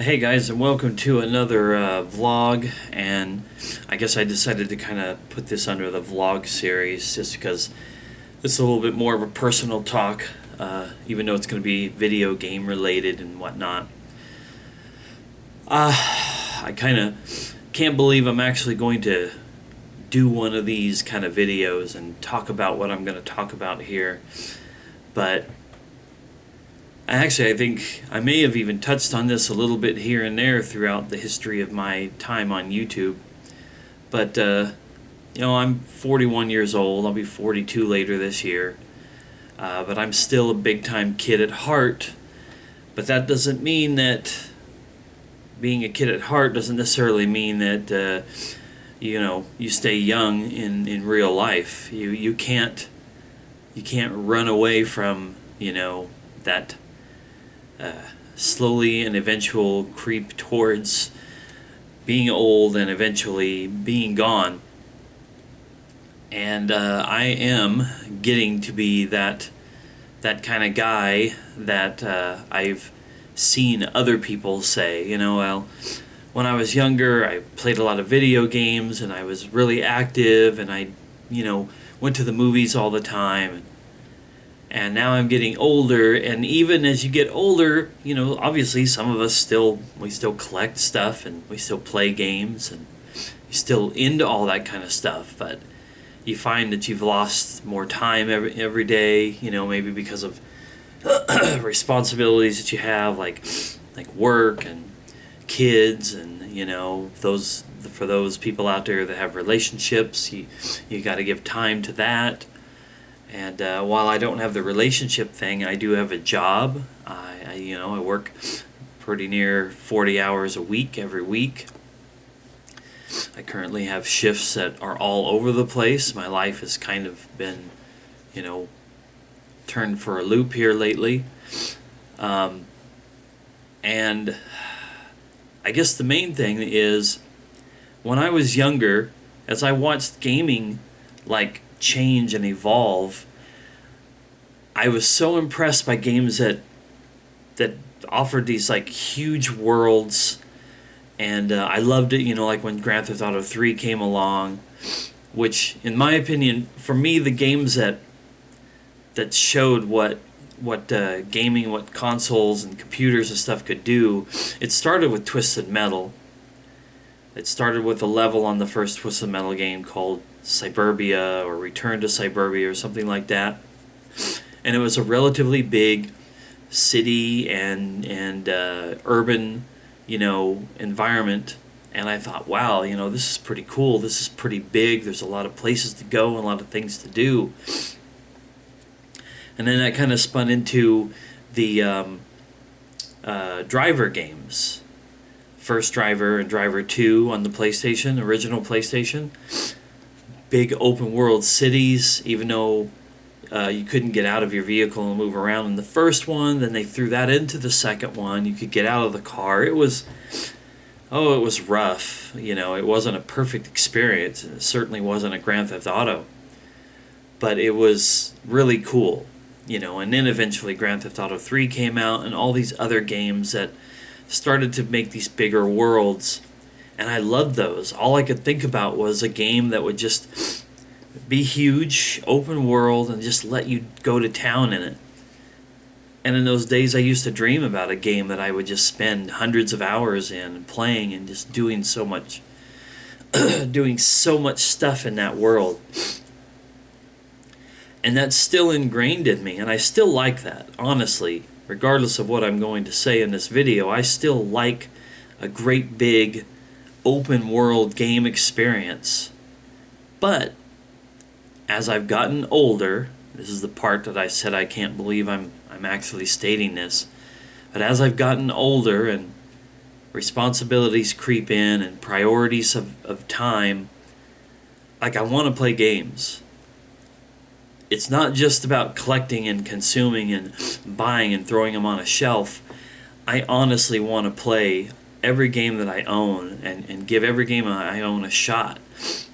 Hey guys, and welcome to another vlog. And I guess I decided to kind of put this under the vlog series just because it's a little bit more of a personal talk, even though it's going to be video game related and whatnot. I kind of can't believe I'm actually going to do one of these kind of videos and talk about what I'm going to talk about here. But actually, I think I may have even touched on this a little bit here and there throughout the history of my time on YouTube. But, I'm 41 years old. I'll be 42 later this year. But I'm still a big-time kid at heart. But that doesn't mean that being a kid at heart doesn't necessarily mean that, you stay young in real life. You can't run away from, that slowly and eventual creep towards being old and eventually being gone. And I am getting to be that kind of guy that I've seen other people say, well, when I was younger, I played a lot of video games and I was really active and I, went to the movies all the time. And now I'm getting older, and even as you get older, obviously some of us still collect stuff and we still play games and you're still into all that kind of stuff, but you find that you've lost more time every day, maybe because of responsibilities that you have, like work and kids, and those for those people out there that have relationships, you got to give time to that. And while I don't have the relationship thing, I do have a job. I work pretty near 40 hours a week every week. I currently have shifts that are all over the place. My life has kind of been, turned for a loop here lately. And I guess the main thing is, when I was younger, as I watched gaming, change and evolve, I was so impressed by games that offered these huge worlds, and I loved it. Like when Grand Theft Auto 3 came along, which, in my opinion, for me, the games that showed what gaming, what consoles and computers and stuff could do. It started with Twisted Metal. It started with a level on the first Twisted Metal game called Cyberbia, or Return to Cyberbia, or something like that. And it was a relatively big city and urban, environment. And I thought, wow, this is pretty cool. This is pretty big. There's a lot of places to go and a lot of things to do. And then that kind of spun into the Driver games. First Driver and Driver 2 on the PlayStation, original PlayStation. Big open world cities, even though you couldn't get out of your vehicle and move around in the first one. Then they threw that into the second one. You could get out of the car. It was rough. It wasn't a perfect experience. It certainly wasn't a Grand Theft Auto. But it was really cool. And then eventually Grand Theft Auto 3 came out, and all these other games that started to make these bigger worlds. And I loved those. All I could think about was a game that would just be huge, open world, and just let you go to town in it. And in those days, I used to dream about a game that I would just spend hundreds of hours in and playing and just doing so much, doing so much stuff in that world. And that's still ingrained in me, and I still like that, honestly. Regardless of what I'm going to say in this video, I still like a great big open world game experience. But as I've gotten older, this is the part that I said I can't believe I'm actually stating this, but as I've gotten older and responsibilities creep in and priorities of time, I want to play games. It's not just about collecting and consuming and buying and throwing them on a shelf. I honestly want to play every game that I own and give every game I own a shot.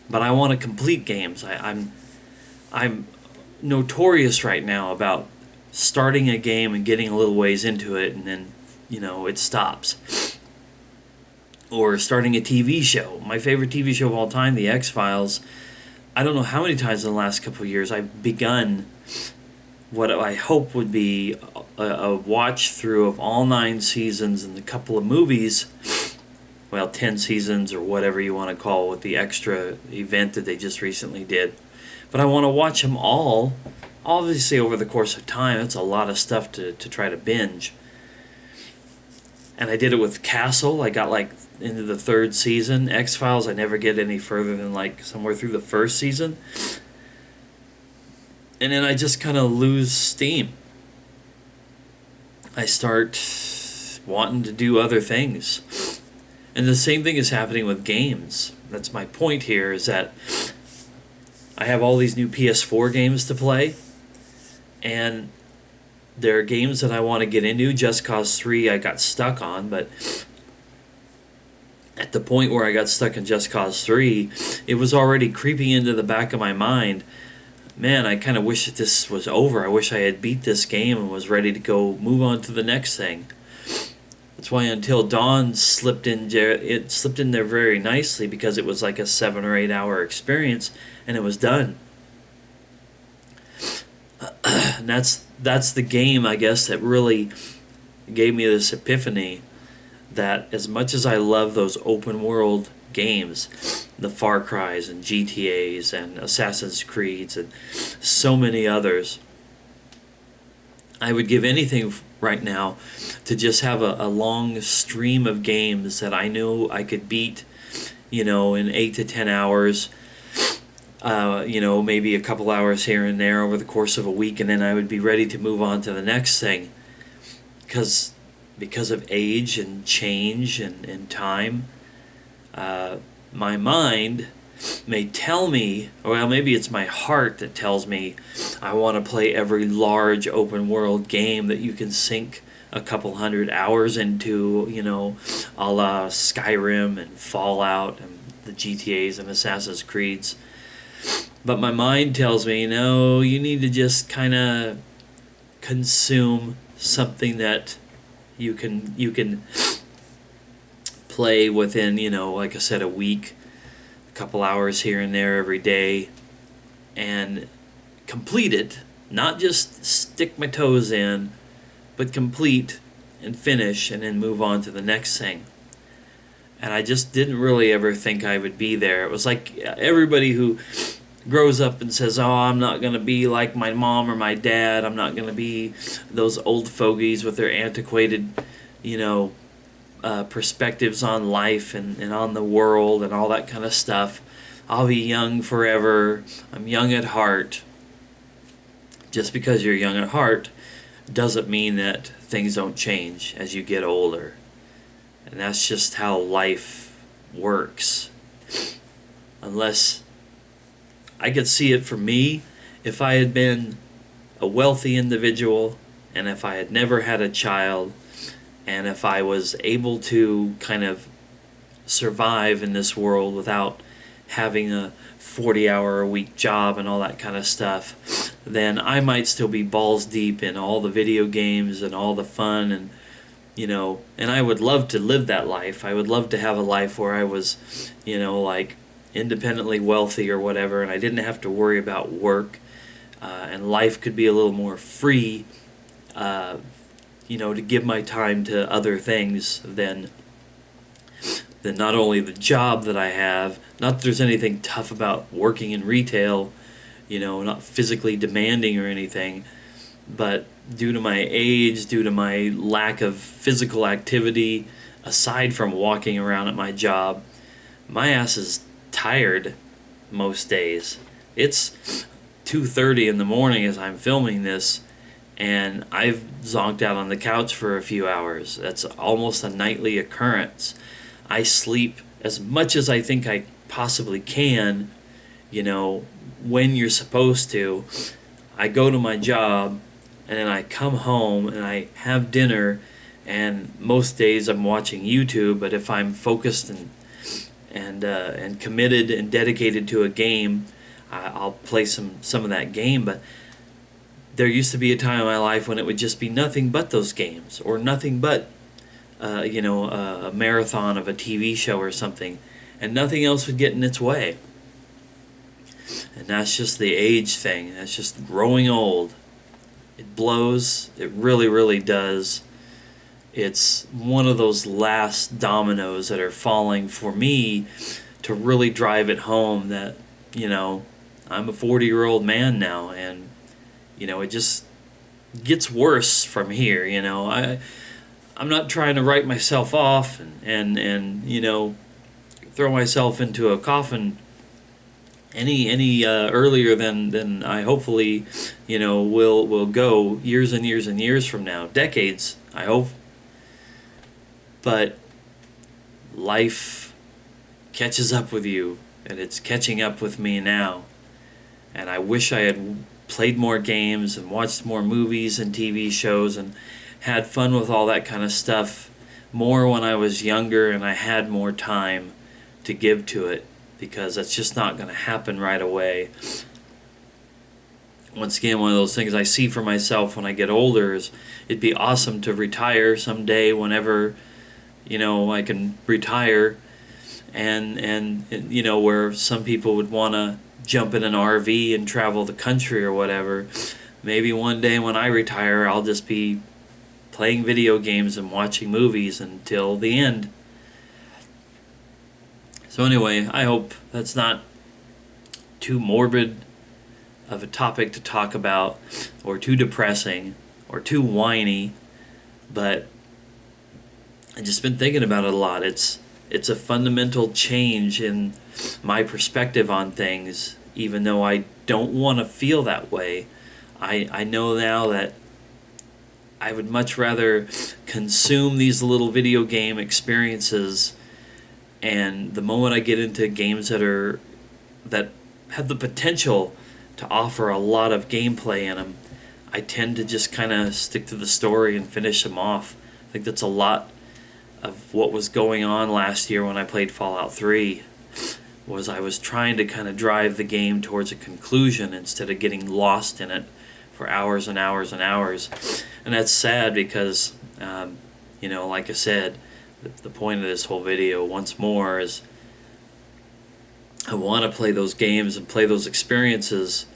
But I want to complete games. I'm notorious right now about starting a game and getting a little ways into it, and then it stops. or starting a TV show. My favorite TV show of all time, The X-Files. I don't know how many times in the last couple of years I've begun what I hope would be a watch through of all 9 seasons and a couple of movies. Well, 10 seasons or whatever you want to call it, with the extra event that they just recently did. But I want to watch them all, obviously over the course of time. It's a lot of stuff to try to binge. And I did it with Castle. I got like into the 3rd season. X-Files, I never get any further than like somewhere through the 1st season. And then I just kind of lose steam. I start wanting to do other things. And the same thing is happening with games. That's my point here, is that I have all these new PS4 games to play. And there are games that I want to get into. Just Cause 3 I got stuck on, but at the point where I got stuck in Just Cause 3, it was already creeping into the back of my mind. Man, I kind of wish that this was over. I wish I had beat this game and was ready to go move on to the next thing. That's why Until Dawn slipped in there very nicely, because it was like a 7 or 8 hour experience and it was done. And that's the game, I guess, that really gave me this epiphany that as much as I love those open world games, the Far Cries and GTAs and Assassin's Creeds and so many others, I would give anything right now to just have a long stream of games that I knew I could beat, in 8 to 10 hours, maybe a couple hours here and there over the course of a week, and then I would be ready to move on to the next thing. Because of age and change and time, my mind may tell me, or maybe it's my heart that tells me, I want to play every large open world game that you can sink a couple hundred hours into, a la Skyrim and Fallout and the GTAs and Assassin's Creeds. But my mind tells me, no, you need to just kind of consume something that you can play within, like I said, a week, a couple hours here and there every day, and complete it. Not just stick my toes in, but complete and finish and then move on to the next thing. And I just didn't really ever think I would be there. It was like everybody who grows up and says, oh, I'm not going to be like my mom or my dad. I'm not going to be those old fogies with their antiquated, perspectives on life and on the world and all that kind of stuff. I'll be young forever. I'm young at heart. Just because you're young at heart doesn't mean that things don't change as you get older. And that's just how life works. Unless I could see it for me, if I had been a wealthy individual, and if I had never had a child, and if I was able to kind of survive in this world without having a 40-hour-a-week job and all that kind of stuff, then I might still be balls deep in all the video games and all the fun, and and I would love to live that life. I would love to have a life where I was, like independently wealthy or whatever, and I didn't have to worry about work, and life could be a little more free, to give my time to other things than not only the job that I have. Not that there's anything tough about working in retail, not physically demanding or anything, but due to my age, due to my lack of physical activity, aside from walking around at my job, my ass is tired most days. It's 2:30 in the morning as I'm filming this, and I've zonked out on the couch for a few hours. That's almost a nightly occurrence. I sleep as much as I think I possibly can, when you're supposed to. I go to my job, and then I come home and I have dinner, and most days I'm watching YouTube, but if I'm focused and committed and dedicated to a game, I'll play some of that game. But there used to be a time in my life when it would just be nothing but those games, or nothing but a marathon of a TV show or something, and nothing else would get in its way. And that's just the age thing. That's just growing old. It blows. It really, really does. It's one of those last dominoes that are falling for me to really drive it home that, I'm a 40-year-old man now, and, it just gets worse from here, I'm not trying to write myself off and throw myself into a coffin any earlier than I hopefully will go years and years and years from now, decades, I hope. But life catches up with you, and it's catching up with me now. And I wish I had played more games and watched more movies and TV shows and had fun with all that kind of stuff more when I was younger and I had more time to give to it, because that's just not going to happen right away. Once again, one of those things I see for myself when I get older is it'd be awesome to retire someday whenever I can retire, and where some people would want to jump in an RV and travel the country or whatever. Maybe one day when I retire, I'll just be playing video games and watching movies until the end. So anyway, I hope that's not too morbid of a topic to talk about, or too depressing, or too whiny, but I've just been thinking about it a lot. It's a fundamental change in my perspective on things, even though I don't want to feel that way. I know now that I would much rather consume these little video game experiences, and the moment I get into games that have the potential to offer a lot of gameplay in them, I tend to just kind of stick to the story and finish them off. I think that's a lot of what was going on last year when I played Fallout 3, was I was trying to kind of drive the game towards a conclusion instead of getting lost in it for hours and hours and hours. And that's sad because, like I said, the point of this whole video, once more, is I want to play those games and play those experiences,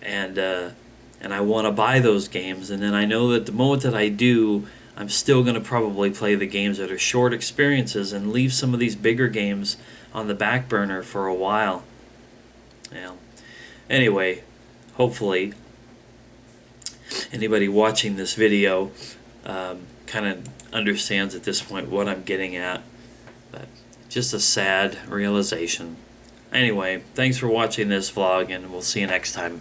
and I want to buy those games, and then I know that the moment that I do, I'm still going to probably play the games that are short experiences and leave some of these bigger games on the back burner for a while. Anyway, hopefully anybody watching this video kind of understands at this point what I'm getting at. But just a sad realization. Anyway, thanks for watching this vlog, and we'll see you next time.